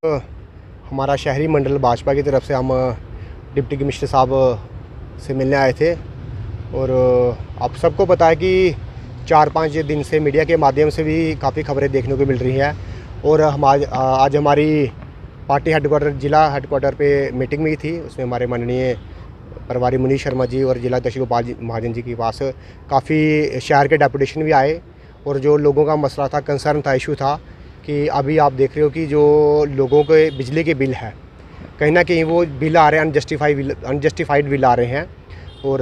हमारा शहरी मंडल भाजपा की तरफ से हम डिप्टी कमिश्नर साहब से मिलने आए थे और आप सबको पता है कि 4-5 दिन से मीडिया के माध्यम से भी काफ़ी खबरें देखने को मिल रही हैं और आज हमारी पार्टी हेडक्वार्टर जिला हेडक्वार्टर पे मीटिंग हुई थी। उसमें हमारे माननीय प्रभारी मुनीश शर्मा जी और जिला अध्यक्ष गोपाल महाजन जी के पास काफ़ी शहर के डेपुटेशन भी आए और जो लोगों का मसला था, कंसर्न था, इशू था कि अभी आप देख रहे हो कि जो लोगों के बिजली के बिल है, कहीं ना कहीं वो बिल आ रहे हैं, अनजस्टिफाइड बिल आ रहे हैं। और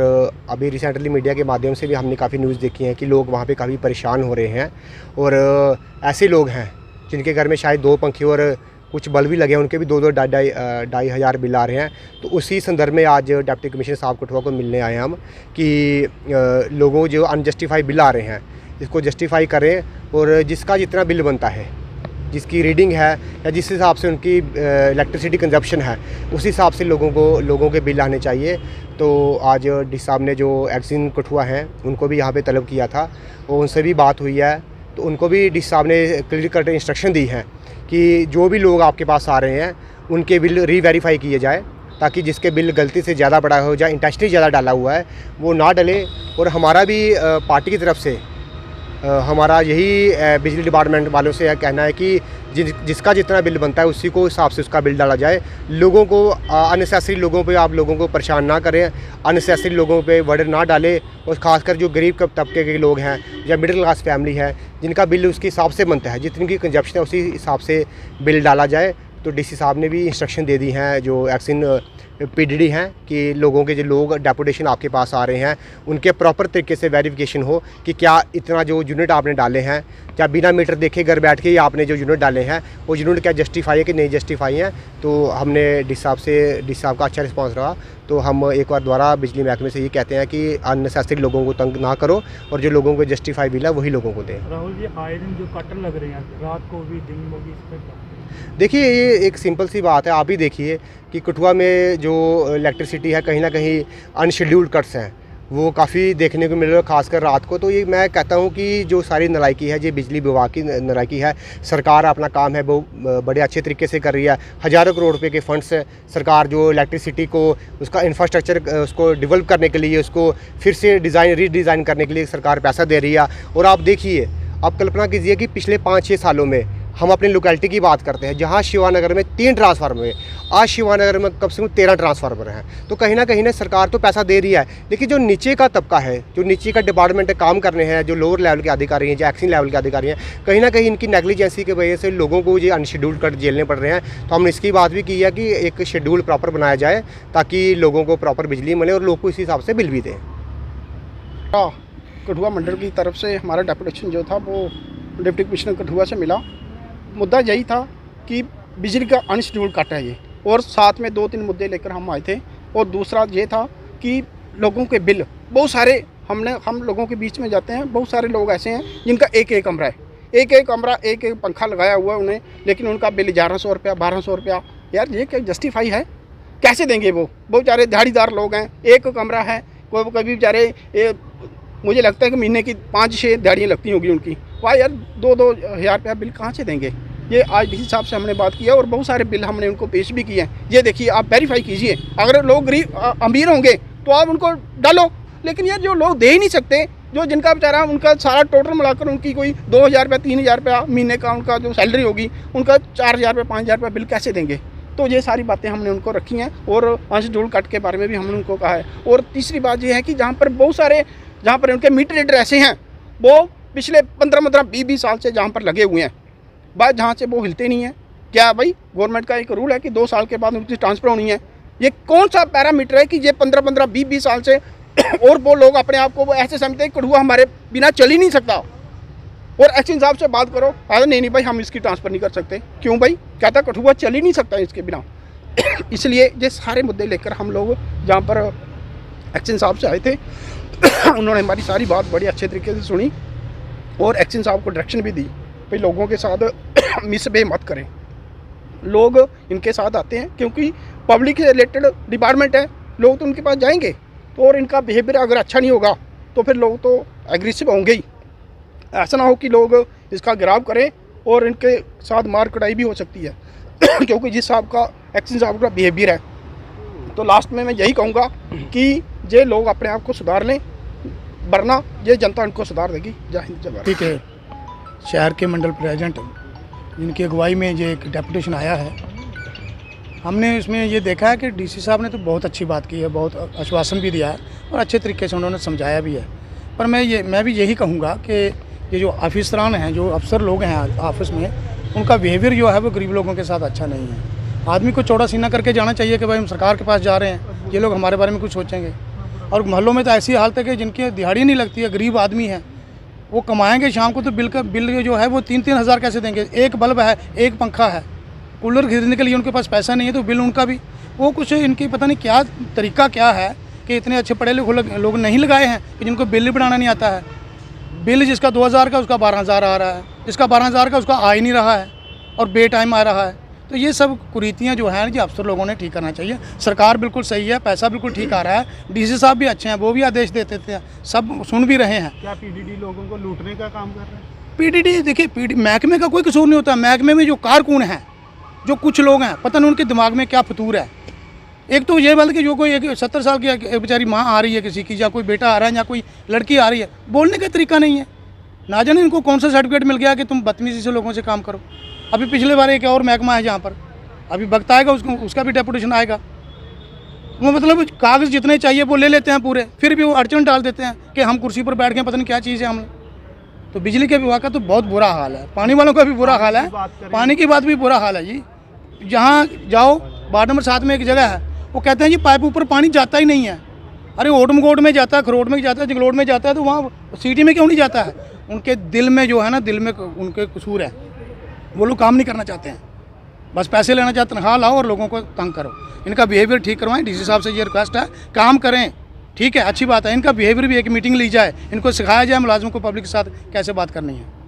अभी रिसेंटली मीडिया के माध्यम से भी हमने काफ़ी न्यूज़ देखी है कि लोग वहाँ पे काफ़ी परेशान हो रहे हैं और ऐसे लोग हैं जिनके घर में शायद 2 पंखे और कुछ बल्ब भी लगे हैं, उनके भी 2-2 ढाई हज़ार बिल आ रहे हैं। तो उसी संदर्भ में आज डिप्टी कमिश्नर साहब कठुआ को मिलने आए हम कि लोगों जो अनजस्टिफाइड बिल आ रहे हैं इसको जस्टिफाई करें और जिसका जितना बिल बनता है, जिसकी रीडिंग है या जिस हिसाब से उनकी इलेक्ट्रिसिटी कंजप्शन है, उस हिसाब से लोगों के बिल आने चाहिए। तो आज डी साहब ने जो एक्सिन कठुआ हैं उनको भी यहाँ पे तलब किया था और उनसे भी बात हुई है। तो उनको भी डी साहब ने क्लियर कट इंस्ट्रक्शन दी हैं कि जो भी लोग आपके पास आ रहे हैं उनके बिल रीवेरीफाई किए जाए, ताकि जिसके बिल गलती से ज़्यादा बड़ा हो जाए, इंटेंशनली ज़्यादा डाला हुआ है, वो ना डले। और हमारा भी पार्टी की तरफ से हमारा यही बिजली डिपार्टमेंट वालों से यह कहना है कि जिसका जितना बिल बनता है उसी को हिसाब से उसका बिल डाला जाए। लोगों को अननेसेसरी लोगों पे आप लोगों को परेशान ना करें, अननेसेसरी लोगों पे वर्डन ना डालें। और ख़ासकर जो गरीब तबके के लोग हैं या मिडिल क्लास फैमिली है जिनका बिल उसके हिसाब से बनता है, जितनी की कंजप्शन है उसी हिसाब से बिल डाला जाए। तो डीसी साहब ने भी इंस्ट्रक्शन दे दी हैं जो एक्सिन पीडीडी हैं कि लोगों के जो लोग डेपुटेशन आपके पास आ रहे हैं उनके प्रॉपर तरीके से वेरिफिकेशन हो कि क्या इतना जो यूनिट आपने डाले हैं, क्या बिना मीटर देखे घर बैठ के ही आपने जो यूनिट डाले हैं वो यूनिट क्या जस्टिफाई है कि नहीं जस्टिफाई हैं। तो हमने डी साहब का अच्छा रिस्पांस रहा। तो हम एक बार दोबारा बिजली महकमे से ये कहते हैं कि अननेसेसरी लोगों को तंग ना करो और जो लोगों को जस्टिफाई बिल है वही लोगों को दें। राहुल जी, आए दिन जो कटर लग रहे हैं रात को भी दिन में भी, इस पर देखिए ये एक सिंपल सी बात है। आप ही देखिए कि कठुआ में जो इलेक्ट्रिसिटी है कहीं ना कहीं अनशेड्यूल्ड कट्स हैं वो काफ़ी देखने को मिल रहा है, खासकर रात को। तो ये मैं कहता हूँ कि जो सारी नालायकी है, ये बिजली विभाग की नालायकी है। सरकार अपना काम है वो बड़े अच्छे तरीके से कर रही है। हज़ारों करोड़ रुपए के फंड्स सरकार जो इलेक्ट्रिसिटी को उसका इंफ्रास्ट्रक्चर उसको डेवलप करने के लिए, उसको फिर से रीडिज़ाइन करने के लिए सरकार पैसा दे रही है। और आप देखिए, आप कल्पना कीजिए कि पिछले 5-6 सालों में हम अपनी लोकेलिटी की बात करते हैं जहां शिवानगर में 3 ट्रांसफार्मर है, आज शिवानगर में कम से कम 13 ट्रांसफार्मर हैं। तो कहीं ना कहीं सरकार तो पैसा दे रही है, लेकिन जो नीचे का तबका है, जो नीचे का डिपार्टमेंट काम करने हैं, जो लोअर लेवल के अधिकारी हैं, जो एक्सिन लेवल के अधिकारी हैं, कहीं ना कहीं इनकी नेग्लिजेंसी की वजह से लोगों को ये अनशेड्यूल्ड कट झेलने पड़ रहे हैं। तो हमने इसकी बात भी की है कि एक शेड्यूल प्रॉपर बनाया जाए ताकि लोगों को प्रॉपर बिजली मिले और लोग को इसी हिसाब से बिल भी दें। कठुआ मंडल की तरफ से हमारा डेपुटेशन जो था वो डिप्टी कमिश्नर कठुआ से मिला। मुद्दा यही था कि बिजली का अनशेड्यूल्ड कट है ये, और साथ में 2-3 मुद्दे लेकर हम आए थे। और दूसरा ये था कि लोगों के बिल बहुत सारे, हम लोगों के बीच में जाते हैं, बहुत सारे लोग ऐसे हैं जिनका एक कमरा है, एक कमरा, एक पंखा लगाया हुआ है उन्हें, लेकिन उनका बिल 1100 रुपया, 1200 रुपया। यार ये क्या जस्टिफाई है? कैसे देंगे वो बेचारे दिहाड़ीदार लोग हैं, एक कमरा है, कोई कभी बेचारे मुझे लगता है कि महीने की 5-6 दिहाड़ियाँ लगती होगी उनकी। वाह यार, 2-2 हज़ार रुपया बिल कहाँ से देंगे? ये आज डीसी साहब से हमने बात किया और बहुत सारे बिल हमने उनको पेश भी किए हैं। ये देखिए, आप वेरीफाई कीजिए। अगर लोग गरीब अमीर होंगे तो आप उनको डालो, लेकिन यार जो लोग दे ही नहीं सकते, जो जिनका बेचारा उनका सारा टोटल मिलाकर उनकी कोई 2,000 रुपया, 3,000 रुपया महीने का उनका जो सैलरी होगी, उनका 4,000 रुपया, 5,000 रुपया बिल कैसे देंगे? तो ये सारी बातें हमने उनको रखी हैं और अनशेड्यूल्ड कट के बारे में भी हमने उनको कहा है। और तीसरी बात ये है कि जहाँ पर उनके मीटर रीडर ऐसे हैं वो पिछले 15-15, 20-20 साल से जहाँ पर लगे हुए हैं, बात जहाँ से वो हिलते नहीं हैं। क्या भाई, गवर्नमेंट का एक रूल है कि 2 साल के बाद उनकी ट्रांसफ़र होनी है। ये कौन सा पैरामीटर है कि ये 15-15, 20-20 साल से और वो लोग अपने आप को वो ऐसे समझते हैं कठुआ हमारे बिना चल ही नहीं सकता। और एक्सिन साहब से बात करो, अरे नहीं भाई, हम इसकी ट्रांसफ़र नहीं कर सकते। क्यों भाई? कहता कठुआ चल ही नहीं सकता इसके बिना। इसलिए ये सारे मुद्दे लेकर हम लोग जहाँ पर एक्सिन साहब से आए थे उन्होंने हमारी सारी बात बड़ी अच्छे तरीके से सुनी और एक्सिन साहब को डायरेक्शन भी दी भाई लोगों के साथ मिसबिहेव मत करें। लोग इनके साथ आते हैं क्योंकि पब्लिक से रिलेटेड डिपार्टमेंट है, लोग तो उनके पास जाएंगे। तो और इनका बिहेवियर अगर अच्छा नहीं होगा तो फिर लोग तो एग्रेसिव होंगे ही। ऐसा ना हो कि लोग इसका गिराव करें और इनके साथ मार कटाई भी हो सकती है। क्योंकि जिस साहब का एक्शन साहब का बिहेवियर है, तो लास्ट में मैं यही कहूँगा कि ये लोग अपने आप को सुधार लें, वरना ये जनता उनको सुधार देगी। जय हिंद जय भारत। ठीक है, शहर के मंडल प्रेसिडेंट जिनकी अगुवाई में ये एक डेपुटेशन आया है, हमने इसमें ये देखा है कि डीसी साहब ने तो बहुत अच्छी बात की है, बहुत आश्वासन भी दिया है और अच्छे तरीके से उन्होंने समझाया भी है। पर मैं भी यही कहूँगा कि ये जो ऑफिसरान हैं, जो अफसर लोग हैं ऑफिस में, उनका बिहेवियर जो है वो गरीब लोगों के साथ अच्छा नहीं है। आदमी को चौड़ा सीना करके जाना चाहिए कि भाई हम सरकार के पास जा रहे हैं, ये लोग हमारे बारे में कुछ सोचेंगे। और मोहल्लों में तो ऐसी हालत है कि जिनकी दिहाड़ी नहीं लगती है, गरीब आदमी है, वो कमाएंगे शाम को तो बिल जो है वो 3-3 हज़ार कैसे देंगे। एक बल्ब है, एक पंखा है, कूलर खरीदने के लिए उनके पास पैसा नहीं है, तो बिल उनका भी वो कुछ इनकी पता नहीं क्या तरीका क्या है कि इतने अच्छे पढ़े लिखे लोग नहीं लगाए हैं कि जिनको बिल बनाना नहीं आता है। बिल जिसका 2000 का उसका 12,000 आ रहा है, जिसका 12,000 का उसका आ ही नहीं रहा है और बे टाइम आ रहा है। तो ये सब कुरीतियाँ जो हैं, ये अफसर लोगों ने ठीक करना चाहिए। सरकार बिल्कुल सही है, पैसा बिल्कुल ठीक आ रहा है, डीसी साहब भी अच्छे हैं, वो भी आदेश देते थे, सब सुन भी रहे हैं। क्या पीडीडी लोगों को लूटने का काम कर रहे हैं? पीडीडी देखिए, महकमे का कोई कसूर नहीं होता। महकमे में जो कारकुन हैं, जो कुछ लोग हैं, पता नहीं उनके दिमाग में क्या फतूर है। एक तो ये बात कि जो कोई 70 साल की एक बेचारी माँ आ रही है किसी की, या कोई बेटा आ रहा है, या कोई लड़की आ रही है, बोलने का तरीका नहीं है। ना जाने इनको कौन सा सर्टिफिकेट मिल गया कि तुम बदतमीजी से लोगों से काम करो। अभी पिछले बार एक और महकमा है जहाँ पर अभी वक्त आएगा, उसका भी डेपुटेशन आएगा। वो मतलब कागज़ जितने चाहिए वो ले लेते हैं पूरे, फिर भी वो अड़चन डाल देते हैं कि हम कुर्सी पर बैठ गए, पता नहीं क्या चीज़ है हम। तो बिजली के विभाग का तो बहुत बुरा हाल है, पानी वालों का भी बुरा हाल है, पानी की बात भी बुरा हाल है जी। जहाँ जाओ, वार्ड नंबर 7 में एक जगह है, वो कहते हैं जी पाइप ऊपर पानी जाता ही नहीं है। अरे ओटमकोट में जाता है, खरोट में जाता है, जगलोट में जाता है, तो वहाँ सिटी में क्यों नहीं जाता है? उनके दिल में जो है ना, दिल में उनके कसूर है, वो लोग काम नहीं करना चाहते हैं, बस पैसे लेना चाहते हैं। हाँ लाओ और लोगों को तंग करो। इनका बिहेवियर ठीक करवाएं, डीसी साहब से ये रिक्वेस्ट है, काम करें, ठीक है, अच्छी बात है। इनका बिहेवियर भी एक मीटिंग ली जाए, इनको सिखाया जाए मुलाजिम को पब्लिक के साथ कैसे बात करनी है।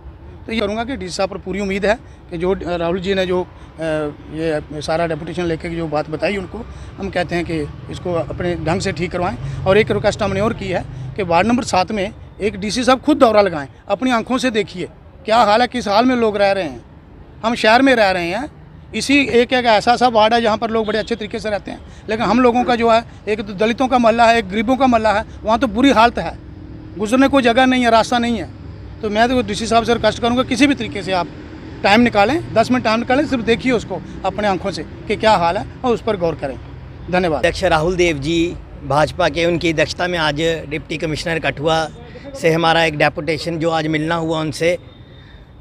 तो ये करूँगा कि डीसी साहब पर पूरी उम्मीद है कि जो राहुल जी ने जो ये सारा डेपुटेशन लेके जो बात बताई, उनको हम कहते हैं कि इसको अपने ढंग से ठीक करवाएं। और एक रिक्वेस्ट हमने और की है कि वार्ड नंबर 7 में एक डीसी साहब खुद दौरा लगाएं, अपनी आंखों से देखिए क्या हाल है, किस हाल में लोग रह रहे हैं। हम शहर में रह रहे हैं, इसी एक ऐसा सा वार्ड है जहाँ पर लोग बड़े अच्छे तरीके से रहते हैं, लेकिन हम लोगों का जो है, एक तो दलितों का मोहल्ला है, एक गरीबों का मोहल्ला है, वहाँ तो बुरी हालत है, गुजरने को जगह नहीं है, रास्ता नहीं है। तो मैं तो डीसी साहब से रिक्वेस्ट करूँगा, किसी भी तरीके से आप टाइम निकालें, 10 मिनट टाइम निकालें, सिर्फ देखिए उसको अपने आंखों से कि क्या हाल है और उस पर गौर करें। धन्यवाद। अध्यक्ष राहुल देव जी भाजपा के, उनकी अध्यक्षता में आज डिप्टी कमिश्नर कठुआ से हमारा एक डेपुटेशन जो आज मिलना हुआ उनसे,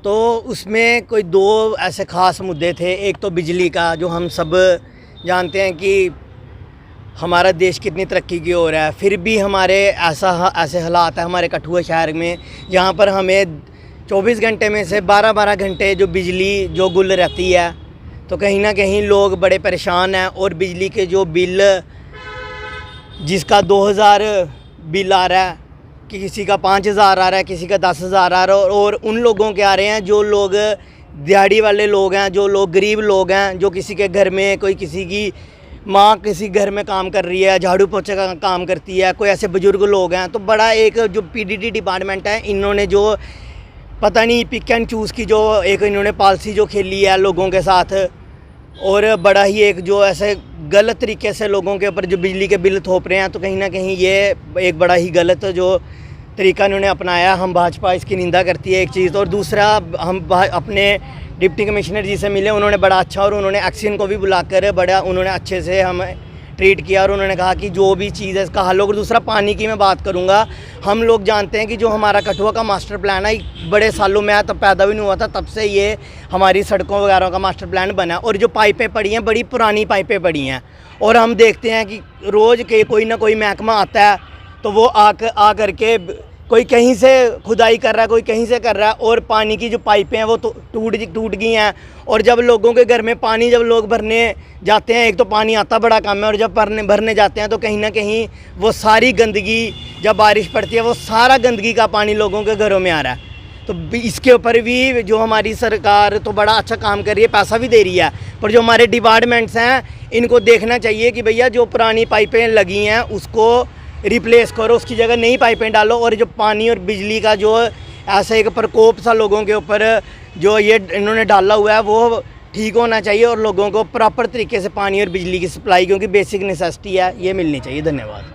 तो उसमें कोई 2 ऐसे ख़ास मुद्दे थे। एक तो बिजली का, जो हम सब जानते हैं कि हमारा देश कितनी तरक्की की ओर है, फिर भी हमारे ऐसे हालात है हमारे कठुआ शहर में, जहाँ पर हमें 24 घंटे में से 12-12 घंटे जो बिजली जो गुल रहती है, तो कहीं ना कहीं लोग बड़े परेशान हैं। और बिजली के जो बिल, जिसका 2000 बिल आ रहा है, कि किसी का 5000 आ रहा है, किसी का 10,000 आ रहा है, और उन लोगों के आ रहे हैं जो लोग दिहाड़ी वाले लोग हैं, जो लोग गरीब लोग हैं, जो किसी के घर में कोई, किसी की माँ किसी घर में काम कर रही है, झाड़ू पोछे का काम करती है, कोई ऐसे बुजुर्ग लोग हैं। तो बड़ा एक जो पीडीडी डिपार्टमेंट है, इन्होंने जो पता नहीं पिक एंड चूज़ की जो एक इन्होंने पॉलिसी जो खेली है लोगों के साथ, और बड़ा ही एक जो ऐसे गलत तरीके से लोगों के ऊपर जो बिजली के बिल थोप रहे हैं, तो कहीं ना कहीं ये एक बड़ा ही गलत जो तरीका इन्होंने अपनाया। हम भाजपा इसकी निंदा करती है, एक चीज़। और दूसरा, हम अपने डिप्टी कमिश्नर जी से मिले, उन्होंने बड़ा अच्छा, और उन्होंने एक्शन को भी बुलाकर बड़ा उन्होंने अच्छे से हमें ट्रीट किया, और उन्होंने कहा कि जो भी चीज़ है इसका हल होगा। दूसरा, पानी की मैं बात करूँगा। हम लोग जानते हैं कि जो हमारा कठुआ का मास्टर प्लान है, बड़े सालों में तब पैदा भी नहीं हुआ था, तब से ये हमारी सड़कों वगैरह का मास्टर प्लान बना। और जो पाइपें पड़ी हैं, बड़ी पुरानी पाइपें पड़ी हैं, और हम देखते हैं कि रोज़ के कोई ना कोई महकमा आता है, तो वो आ करके कोई कहीं से खुदाई कर रहा है, कोई कहीं से कर रहा है, और पानी की जो पाइपें हैं वो टूट गई हैं। और जब लोगों के घर में पानी, जब लोग भरने जाते हैं, एक तो पानी आता बड़ा कम है, और जब भरने जाते हैं तो कहीं ना कहीं वो सारी गंदगी, जब बारिश पड़ती है, वो सारा गंदगी का पानी लोगों के घरों में आ रहा है। तो इसके ऊपर भी जो हमारी सरकार तो बड़ा अच्छा काम कर रही है, पैसा भी दे रही है, पर जो हमारे डिपार्टमेंट्स हैं, इनको देखना चाहिए कि भैया जो पुरानी पाइपें लगी हैं उसको रिप्लेस करो, उसकी जगह नई पाइपें डालो। और जो पानी और बिजली का जो ऐसा एक प्रकोप सा लोगों के ऊपर जो ये इन्होंने डाला हुआ है, वो ठीक होना चाहिए और लोगों को प्रॉपर तरीके से पानी और बिजली की सप्लाई, क्योंकि बेसिक नेसेसिटी है, ये मिलनी चाहिए। धन्यवाद।